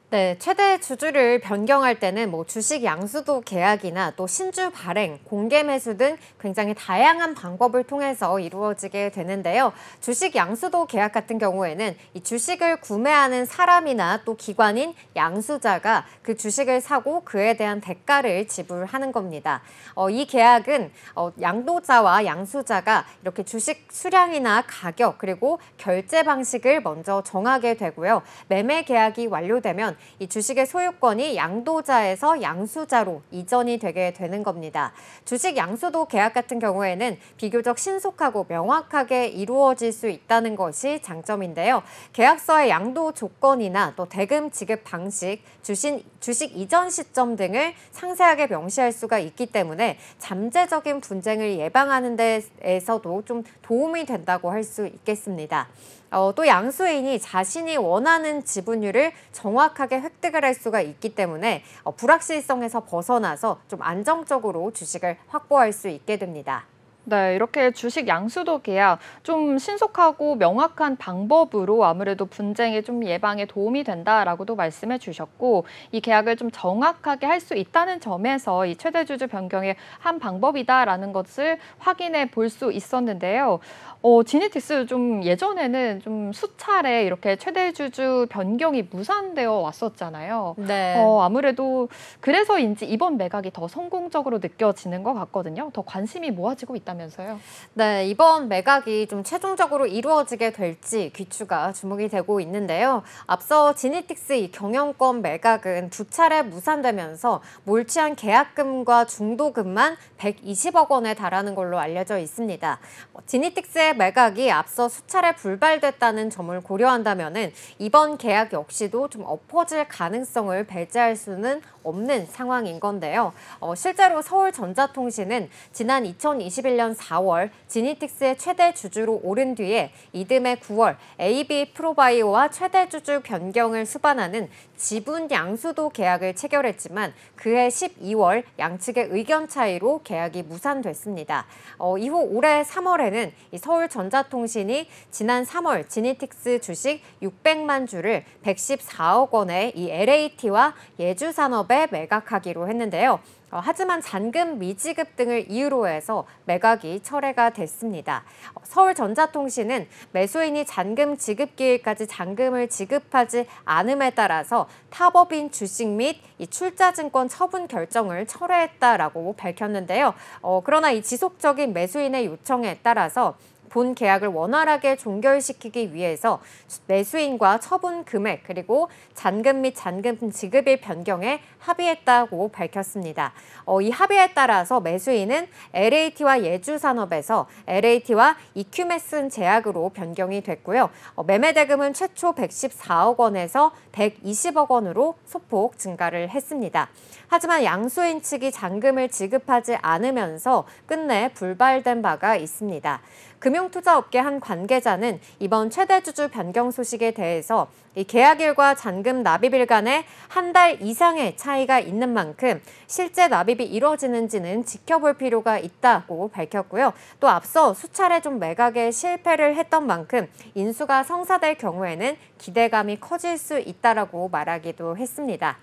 네, 최대 주주를 변경할 때는 뭐 주식 양수도 계약이나 또 신주 발행, 공개 매수 등 굉장히 다양한 방법을 통해서 이루어지게 되는데요. 주식 양수도 계약 같은 경우에는 이 주식을 구매하는 사람이나 또 기관인 양수자가 그 주식을 사고 그에 대한 대가를 지불하는 겁니다. 이 계약은 양도자와 양수자가 이렇게 주식 수량이나 가격 그리고 결제 방식을 먼저 정하게 되고요. 매매 계약이 완료되면 이 주식의 소유권이 양도자에서 양수자로 이전이 되게 되는 겁니다. 주식 양수도 계약 같은 경우에는 비교적 신속하고 명확하게 이루어질 수 있다는 것이 장점인데요. 계약서의 양도 조건이나 또 대금 지급 방식, 주식 이전 시점 등을 상세하게 명시할 수가 있기 때문에 잠재적인 분쟁을 예방하는 데에서도 좀 도움이 된다고 할 수 있겠습니다. 또 양수인이 자신이 원하는 지분율을 정확하게 획득을 할 수가 있기 때문에 불확실성에서 벗어나서 좀 안정적으로 주식을 확보할 수 있게 됩니다. 네, 이렇게 주식 양수도 계약 좀 신속하고 명확한 방법으로 아무래도 분쟁의 좀 예방에 도움이 된다라고도 말씀해 주셨고 이 계약을 좀 정확하게 할 수 있다는 점에서 이 최대 주주 변경의 한 방법이다라는 것을 확인해 볼 수 있었는데요. 지니틱스 좀 예전에는 좀 수차례 이렇게 최대 주주 변경이 무산되어 왔었잖아요. 네. 아무래도 그래서인지 이번 매각이 더 성공적으로 느껴지는 것 같거든요. 더 관심이 모아지고 있다면서요. 네, 이번 매각이 좀 최종적으로 이루어지게 될지 귀추가 주목이 되고 있는데요. 앞서 지니틱스 이 경영권 매각은 두 차례 무산되면서 몰취한 계약금과 중도금만 120억 원에 달하는 걸로 알려져 있습니다. 지니틱스의 매각이 앞서 수차례 불발됐다는 점을 고려한다면은 이번 계약 역시도 좀 엎어질 가능성을 배제할 수는 없는 상황인 건데요. 실제로 서울전자통신은 지난 2021년 4월 지니틱스의 최대 주주로 오른 뒤에 이듬해 9월 AB 프로바이오와 최대 주주 변경을 수반하는 지분 양수도 계약을 체결했지만 그해 12월 양측의 의견 차이로 계약이 무산됐습니다. 이후 올해 3월에는 이 서울전자통신이 지난 3월 지니틱스 주식 600만 주를 114억 원의 이 LAT와 예주산업에 매각하기로 했는데요. 하지만 잔금 미지급 등을 이유로 해서 매각이 철회가 됐습니다. 서울전자통신은 매수인이 잔금 지급 기일까지 잔금을 지급하지 않음에 따라서 타법인 주식 및 이 출자증권 처분 결정을 철회했다라고 밝혔는데요. 그러나 이 지속적인 매수인의 요청에 따라서 본 계약을 원활하게 종결시키기 위해서 매수인과 처분 금액 그리고 잔금 및 잔금 지급일 변경에 합의했다고 밝혔습니다. 이 합의에 따라서 매수인은 LAT와 예주산업에서 LAT와 이큐메슨 제약으로 변경이 됐고요. 매매 대금은 최초 114억 원에서 120억 원으로 소폭 증가를 했습니다. 하지만 양수인 측이 잔금을 지급하지 않으면서 끝내 불발된 바가 있습니다. 금융투자업계 한 관계자는 이번 최대주주 변경 소식에 대해서 이 계약일과 잔금 납입일 간에 한 달 이상의 차이가 있는 만큼 실제 납입이 이뤄지는지는 지켜볼 필요가 있다고 밝혔고요. 또 앞서 수차례 좀 매각에 실패를 했던 만큼 인수가 성사될 경우에는 기대감이 커질 수 있다라고 말하기도 했습니다.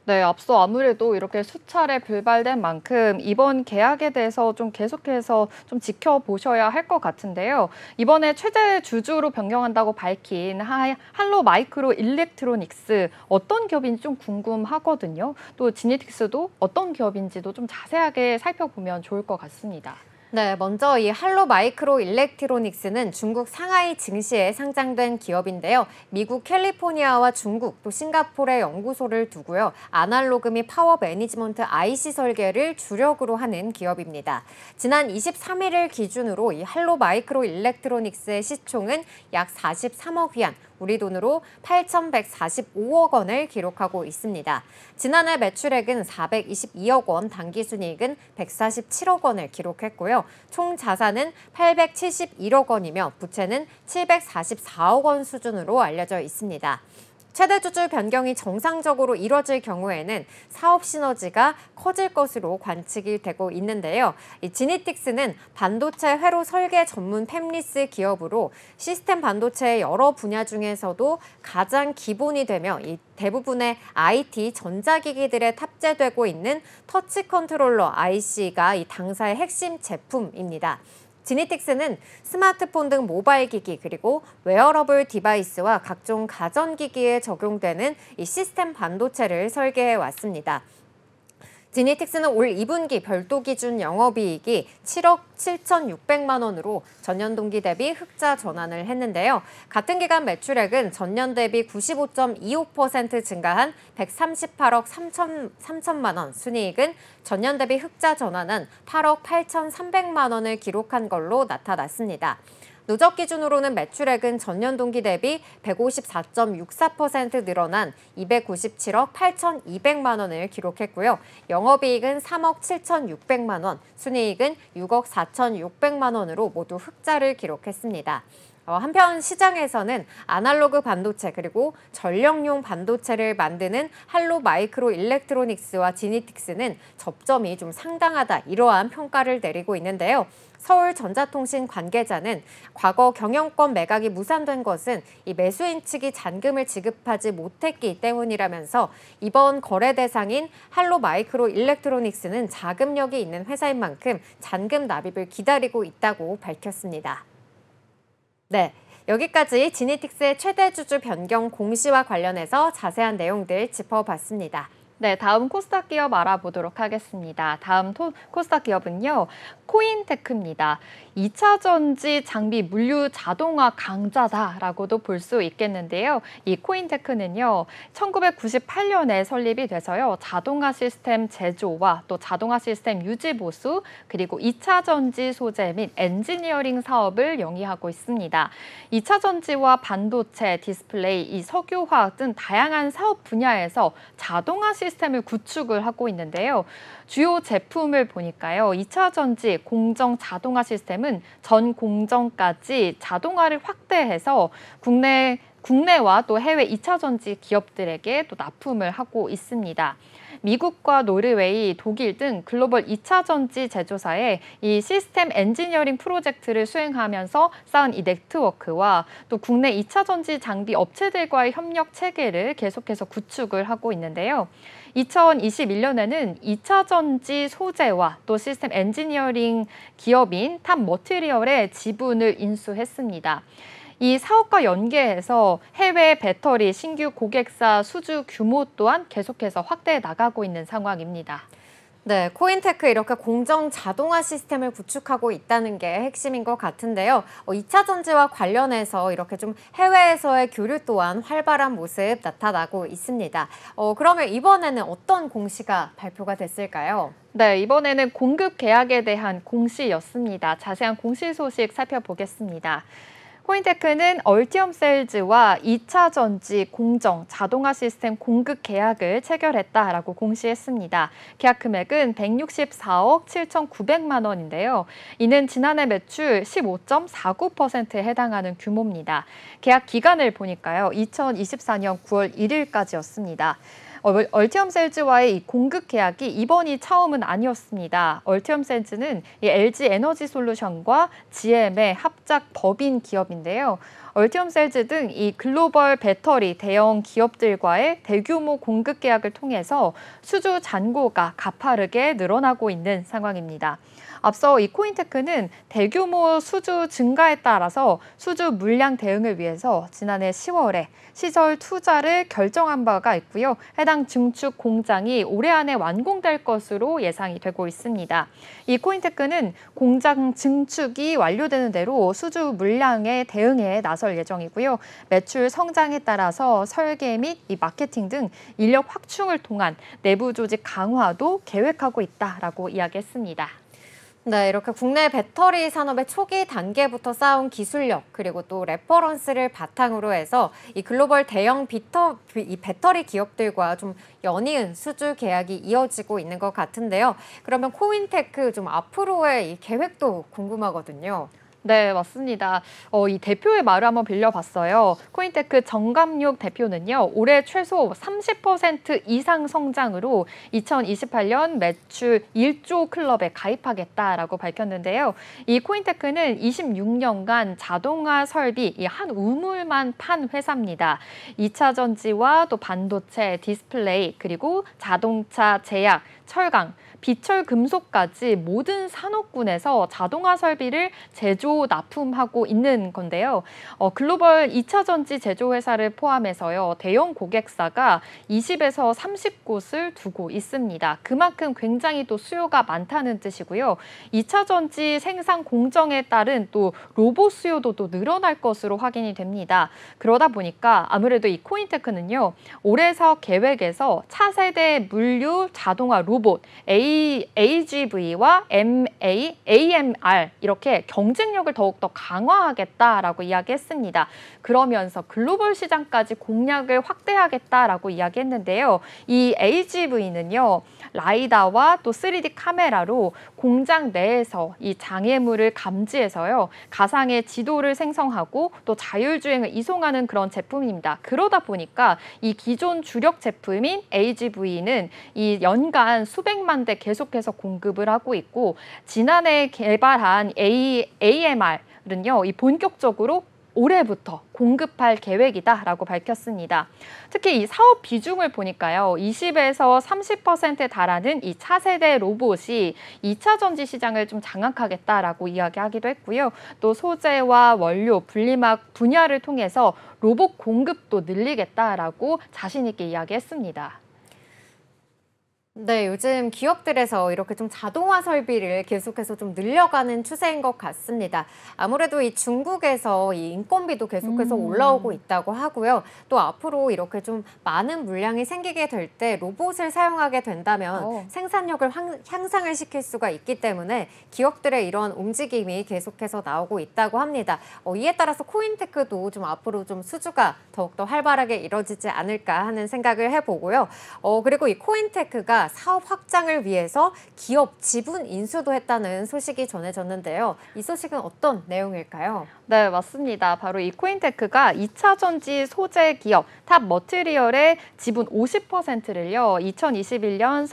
네, 앞서 아무래도 이렇게 수차례 불발된 만큼 이번 계약에 대해서 좀 계속해서 좀 지켜보셔야 할 것 같은데요. 이번에 최대 주주로 변경한다고 밝힌 할로 마이크로 일렉트로닉스 어떤 기업인지 좀 궁금하거든요. 또 지니틱스도 어떤 기업인지도 좀 자세하게 살펴보면 좋을 것 같습니다. 네, 먼저 이 할로 마이크로 일렉트로닉스는 중국 상하이 증시에 상장된 기업인데요. 미국 캘리포니아와 중국 또 싱가포르에 연구소를 두고요. 아날로그 및 파워 매니지먼트 IC 설계를 주력으로 하는 기업입니다. 지난 23일을 기준으로 이 할로 마이크로 일렉트로닉스의 시총은 약 43억 위안, 우리 돈으로 8,145억 원을 기록하고 있습니다. 지난해 매출액은 422억 원, 당기순이익은 147억 원을 기록했고요. 총 자산은 871억 원이며 부채는 744억 원 수준으로 알려져 있습니다. 최대 주주 변경이 정상적으로 이뤄질 경우에는 사업 시너지가 커질 것으로 관측이 되고 있는데요. 이 지니틱스는 반도체 회로 설계 전문 팹리스 기업으로 시스템 반도체의 여러 분야 중에서도 가장 기본이 되며 이 대부분의 IT 전자기기들에 탑재되고 있는 터치 컨트롤러 IC가 이 당사의 핵심 제품입니다. 지니틱스는 스마트폰 등 모바일 기기 그리고 웨어러블 디바이스와 각종 가전기기에 적용되는 이 시스템 반도체를 설계해 왔습니다. 지니틱스는 올 2분기 별도 기준 영업이익이 7억 7,600만 원으로 전년 동기 대비 흑자 전환을 했는데요. 같은 기간 매출액은 전년 대비 95.25% 증가한 138억 3천만 원, 순이익은 전년 대비 흑자 전환한 8억 8,300만 원을 기록한 걸로 나타났습니다. 누적 기준으로는 매출액은 전년 동기 대비 154.64% 늘어난 297억 8,200만 원을 기록했고요. 영업이익은 3억 7,600만 원, 순이익은 6억 4,600만 원으로 모두 흑자를 기록했습니다. 한편 시장에서는 아날로그 반도체 그리고 전력용 반도체를 만드는 할로 마이크로 일렉트로닉스와 지니틱스는 접점이 좀 상당하다 이러한 평가를 내리고 있는데요. 서울전자통신 관계자는 과거 경영권 매각이 무산된 것은 이 매수인 측이 잔금을 지급하지 못했기 때문이라면서 이번 거래 대상인 할로 마이크로 일렉트로닉스는 자금력이 있는 회사인 만큼 잔금 납입을 기다리고 있다고 밝혔습니다. 네, 여기까지 지니틱스의 최대 주주 변경 공시와 관련해서 자세한 내용들 짚어봤습니다. 네, 다음 코스닥 기업 알아보도록 하겠습니다. 다음 코스닥 기업은요, 코인테크입니다. 2차 전지 장비 물류 자동화 강자다라고도 볼 수 있겠는데요. 이 코인테크는요, 1998년에 설립이 돼서요, 자동화 시스템 제조와 또 자동화 시스템 유지 보수, 그리고 2차 전지 소재 및 엔지니어링 사업을 영위하고 있습니다. 2차 전지와 반도체, 디스플레이, 이 석유화학 등 다양한 사업 분야에서 자동화 시스템을 구축을 하고 있는데요. 주요 제품을 보니까요. 2차 전지 공정 자동화 시스템은 전 공정까지 자동화를 확대해서 국내와 또 해외 2차 전지 기업들에게 또 납품을 하고 있습니다. 미국과 노르웨이, 독일 등 글로벌 2차 전지 제조사에 이 시스템 엔지니어링 프로젝트를 수행하면서 쌓은 이 네트워크와 또 국내 2차 전지 장비 업체들과의 협력 체계를 계속해서 구축을 하고 있는데요. 2021년에는 2차 전지 소재와 또 시스템 엔지니어링 기업인 탑 머티리얼의 지분을 인수했습니다. 이 사업과 연계해서 해외 배터리 신규 고객사 수주 규모 또한 계속해서 확대해 나가고 있는 상황입니다. 네, 코인테크 이렇게 공정 자동화 시스템을 구축하고 있다는 게 핵심인 것 같은데요. 2차 전지와 관련해서 이렇게 좀 해외에서의 교류 또한 활발한 모습 나타나고 있습니다. 그러면 이번에는 어떤 공시가 발표가 됐을까요? 네, 이번에는 공급 계약에 대한 공시였습니다. 자세한 공시 소식 살펴보겠습니다. 코인테크는 얼티엄 셀즈와 2차 전지 공정 자동화 시스템 공급 계약을 체결했다라고 공시했습니다. 계약 금액은 164억 7,900만 원인데요. 이는 지난해 매출 15.49%에 해당하는 규모입니다. 계약 기간을 보니까요. 2024년 9월 1일까지였습니다. 얼티엄 셀즈와의 이 공급 계약이 이번이 처음은 아니었습니다. 얼티엄 셀즈는 LG 에너지 솔루션과 GM의 합작 법인 기업인데요. 얼티엄 셀즈 등 이 글로벌 배터리 대형 기업들과의 대규모 공급 계약을 통해서 수주 잔고가 가파르게 늘어나고 있는 상황입니다. 앞서 이 코인테크는 대규모 수주 증가에 따라서 수주 물량 대응을 위해서 지난해 10월에 시설 투자를 결정한 바가 있고요. 해당 증축 공장이 올해 안에 완공될 것으로 예상이 되고 있습니다. 이 코인테크는 공장 증축이 완료되는 대로 수주 물량에 대응에 나설 예정이고요. 매출 성장에 따라서 설계 및 이 마케팅 등 인력 확충을 통한 내부 조직 강화도 계획하고 있다라고 이야기했습니다. 네, 이렇게 국내 배터리 산업의 초기 단계부터 쌓은 기술력 그리고 또 레퍼런스를 바탕으로 해서 이 글로벌 대형 배터리 기업들과 좀 연이은 수주 계약이 이어지고 있는 것 같은데요. 그러면 코인테크 좀 앞으로의 이 계획도 궁금하거든요. 네, 맞습니다. 이 대표의 말을 한번 빌려봤어요. 코인테크 정감육 대표는요, 올해 최소 30% 이상 성장으로 2028년 매출 1조 클럽에 가입하겠다라고 밝혔는데요. 이 코인테크는 26년간 자동화 설비 한 우물만 판 회사입니다. 2차 전지와 또 반도체, 디스플레이, 그리고 자동차, 제약, 철강, 비철 금속까지 모든 산업군에서 자동화 설비를 제조 납품하고 있는 건데요. 글로벌 2차 전지 제조 회사를 포함해서요. 대형 고객사가 20에서 30곳을 두고 있습니다. 그만큼 굉장히 또 수요가 많다는 뜻이고요. 2차 전지 생산 공정에 따른 또 로봇 수요도 또 늘어날 것으로 확인이 됩니다. 그러다 보니까 아무래도 이 코인테크는요. 올해 사업 계획에서 차세대 물류 자동화 로봇 AGV와 AMR 이렇게 경쟁력을 더욱더 강화하겠다라고 이야기했습니다. 그러면서 글로벌 시장까지 공략을 확대하겠다라고 이야기했는데요. 이 AGV는요. 라이다와 또 3D 카메라로 공장 내에서 이 장애물을 감지해서요. 가상의 지도를 생성하고 또 자율주행을 이송하는 그런 제품입니다. 그러다 보니까 이 기존 주력 제품인 AGV는 이 연간 수백만 대 계속해서 공급을 하고 있고 지난해 개발한 AMR은요. 이 본격적으로 올해부터 공급할 계획이다라고 밝혔습니다. 특히 이 사업 비중을 보니까요. 20에서 30%에 달하는 이 차세대 로봇이 2차 전지 시장을 좀 장악하겠다라고 이야기하기도 했고요. 또 소재와 원료, 분리막 분야를 통해서 로봇 공급도 늘리겠다라고 자신 있게 이야기했습니다. 네, 요즘 기업들에서 이렇게 좀 자동화 설비를 계속해서 좀 늘려가는 추세인 것 같습니다. 아무래도 이 중국에서 이 인건비도 계속해서 올라오고 있다고 하고요. 또 앞으로 이렇게 좀 많은 물량이 생기게 될 때 로봇을 사용하게 된다면 생산력을 향상을 시킬 수가 있기 때문에 기업들의 이런 움직임이 계속해서 나오고 있다고 합니다. 이에 따라서 코인테크도 좀 앞으로 좀 수주가 더욱더 활발하게 이뤄지지 않을까 하는 생각을 해보고요. 그리고 이 코인테크가 사업 확장을 위해서 기업 지분 인수도 했다는 소식이 전해졌는데요. 이 소식은 어떤 내용일까요? 네, 맞습니다. 바로 이 코인테크가 2차 전지 소재 기업 탑 머티리얼의 지분 50%를요. 2021년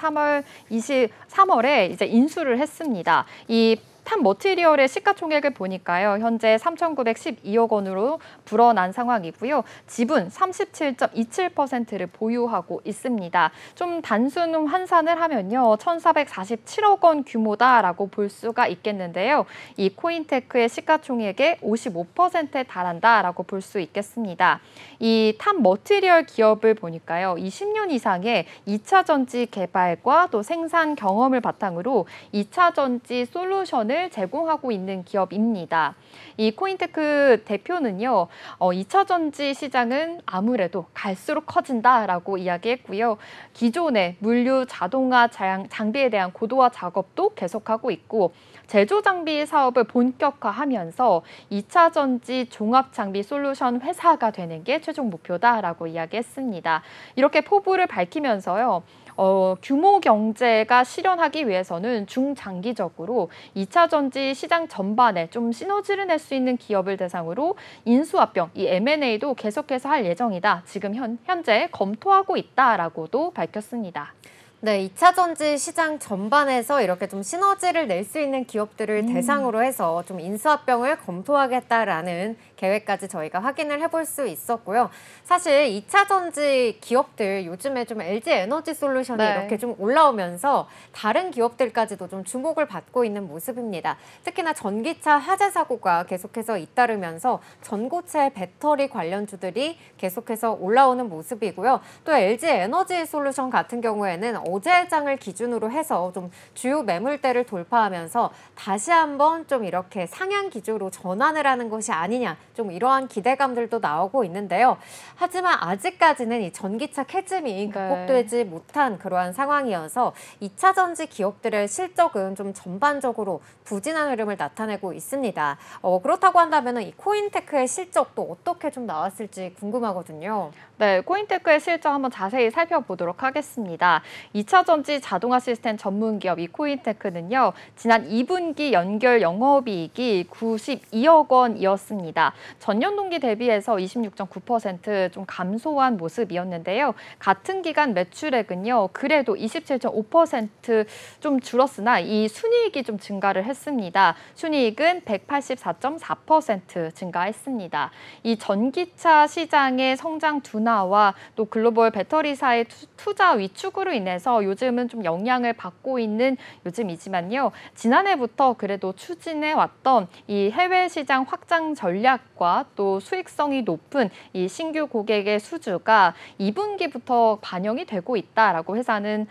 3월에 이제 인수를 했습니다. 이 탑 머티리얼의 시가총액을 보니까요. 현재 3,912억 원으로 불어난 상황이고요. 지분 37.27%를 보유하고 있습니다. 좀 단순 환산을 하면요. 1,447억 원 규모다라고 볼 수가 있겠는데요. 이 코인테크의 시가총액의 55%에 달한다라고 볼 수 있겠습니다. 이 탑 머티리얼 기업을 보니까요. 20년 이상의 2차 전지 개발과 또 생산 경험을 바탕으로 2차 전지 솔루션을 제공하고 있는 기업입니다. 이 코인테크 대표는요, 2차 전지 시장은 아무래도 갈수록 커진다라고 이야기했고요. 기존의 물류, 자동화, 장비에 대한 고도화 작업도 계속하고 있고, 제조 장비 사업을 본격화하면서 2차 전지 종합 장비 솔루션 회사가 되는 게 최종 목표다라고 이야기했습니다. 이렇게 포부를 밝히면서요. 규모 경제가 실현하기 위해서는 중장기적으로 2차 전지 시장 전반에 좀 시너지를 낼 수 있는 기업을 대상으로 인수합병, 이 M&A도 계속해서 할 예정이다. 지금 현재 검토하고 있다라고도 밝혔습니다. 네, 2차 전지 시장 전반에서 이렇게 좀 시너지를 낼 수 있는 기업들을 대상으로 해서 좀 인수합병을 검토하겠다라는 계획까지 저희가 확인을 해볼 수 있었고요. 사실 2차 전지 기업들 요즘에 좀 LG 에너지 솔루션이 네. 이렇게 좀 올라오면서 다른 기업들까지도 좀 주목을 받고 있는 모습입니다. 특히나 전기차 화재 사고가 계속해서 잇따르면서 전고체 배터리 관련주들이 계속해서 올라오는 모습이고요. 또 LG 에너지 솔루션 같은 경우에는 어제 장을 기준으로 해서 좀 주요 매물대를 돌파하면서 다시 한번 좀 이렇게 상향 기조로 전환을 하는 것이 아니냐, 좀 이러한 기대감들도 나오고 있는데요. 하지만 아직까지는 이 전기차 캐즘이 극복되지 못한 그러한 상황이어서 2차 전지 기업들의 실적은 좀 전반적으로 부진한 흐름을 나타내고 있습니다. 그렇다고 한다면 이 코인테크의 실적도 어떻게 좀 나왔을지 궁금하거든요. 네, 코인테크의 실적 한번 자세히 살펴보도록 하겠습니다. 2차 전지 자동화 시스템 전문 기업 이 코인테크는요, 지난 2분기 연결 영업이익이 92억 원이었습니다. 전년 동기 대비해서 26.9% 좀 감소한 모습이었는데요. 같은 기간 매출액은요, 그래도 27.5% 좀 줄었으나 이 순이익이 좀 증가를 했습니다. 순이익은 184.4% 증가했습니다. 이 전기차 시장의 성장 둔화와 또 글로벌 배터리사의 투자 위축으로 인해서 요즘은 좀 영향을 받고 있는 요즘이지만요. 지난해부터 그래도 추진해 왔던 이 해외 시장 확장 전략과 또 수익성이 높은 이 신규 고객의 수주가 2분기부터 반영이 되고 있다라고 회사는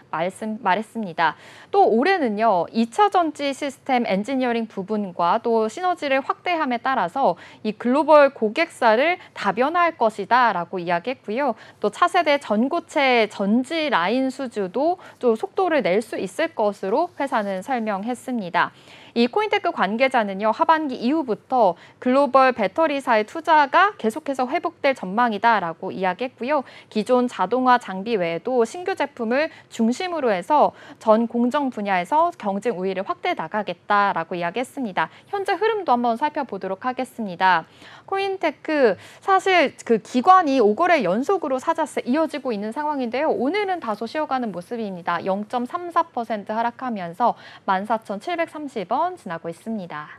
말했습니다. 또 올해는요, 2차 전지 시스템 엔지니어링 부분과 또 시너지를 확대함에 따라서 이 글로벌 고객사를 다변화할 것이다라고 이야기했고요. 또 차세대 전고체 전지 라인 수주도 또 속도를 낼 수 있을 것으로 회사는 설명했습니다. 이 코인테크 관계자는요, 하반기 이후부터 글로벌 배터리사의 투자가 계속해서 회복될 전망이다라고 이야기했고요. 기존 자동화 장비 외에도 신규 제품을 중심으로 해서 전 공정 분야에서 경쟁 우위를 확대해 나가겠다라고 이야기했습니다. 현재 흐름도 한번 살펴보도록 하겠습니다. 코인테크 사실 그 기관이 5거래 연속으로 사자세 이어지고 있는 상황인데요. 오늘은 다소 쉬어가는 모습입니다. 0.34% 하락하면서 14,730원 지나고 있습니다.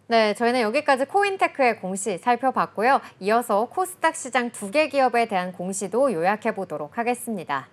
네, 저희는 여기까지 코인테크의 공시 살펴봤고요. 이어서 코스닥 시장 2개 기업에 대한 공시도 요약해 보도록 하겠습니다.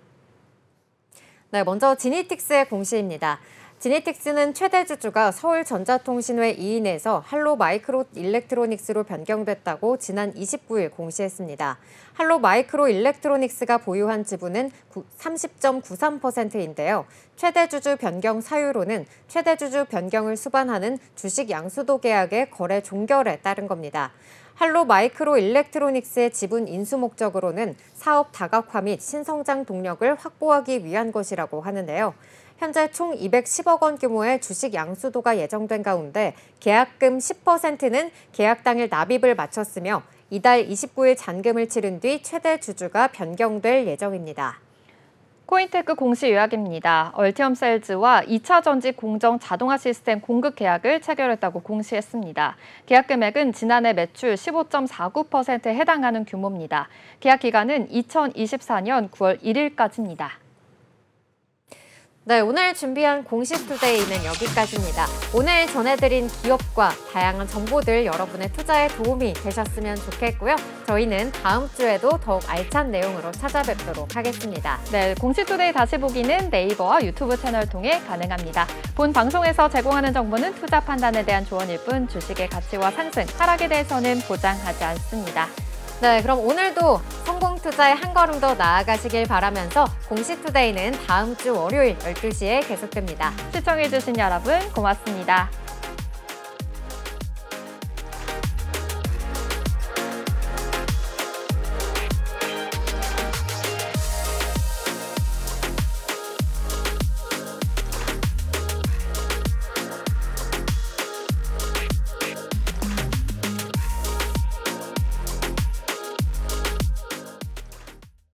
네, 먼저 지니틱스의 공시입니다. 지니틱스는 최대 주주가 서울전자통신회 2인에서 할로마이크로 일렉트로닉스로 변경됐다고 지난 29일 공시했습니다. 할로마이크로 일렉트로닉스가 보유한 지분은 30.93%인데요. 최대 주주 변경 사유로는 최대 주주 변경을 수반하는 주식 양수도 계약의 거래 종결에 따른 겁니다. 할로마이크로 일렉트로닉스의 지분 인수 목적으로는 사업 다각화 및 신성장 동력을 확보하기 위한 것이라고 하는데요. 현재 총 210억 원 규모의 주식 양수도가 예정된 가운데 계약금 10%는 계약 당일 납입을 마쳤으며 이달 29일 잔금을 치른 뒤 최대 주주가 변경될 예정입니다. 코인테크 공시 요약입니다. 얼티엄셀즈와 2차 전지 공정 자동화 시스템 공급 계약을 체결했다고 공시했습니다. 계약 금액은 지난해 매출 15.49%에 해당하는 규모입니다. 계약 기간은 2024년 9월 1일까지입니다. 네, 오늘 준비한 공시투데이는 여기까지입니다. 오늘 전해드린 기업과 다양한 정보들 여러분의 투자에 도움이 되셨으면 좋겠고요. 저희는 다음 주에도 더욱 알찬 내용으로 찾아뵙도록 하겠습니다. 네, 공시투데이 다시 보기는 네이버와 유튜브 채널 통해 가능합니다. 본 방송에서 제공하는 정보는 투자 판단에 대한 조언일 뿐 주식의 가치와 상승, 하락에 대해서는 보장하지 않습니다. 네, 그럼 오늘도 성공 투자에 한 걸음 더 나아가시길 바라면서 공시투데이는 다음 주 월요일 12시에 계속됩니다. 시청해주신 여러분 고맙습니다.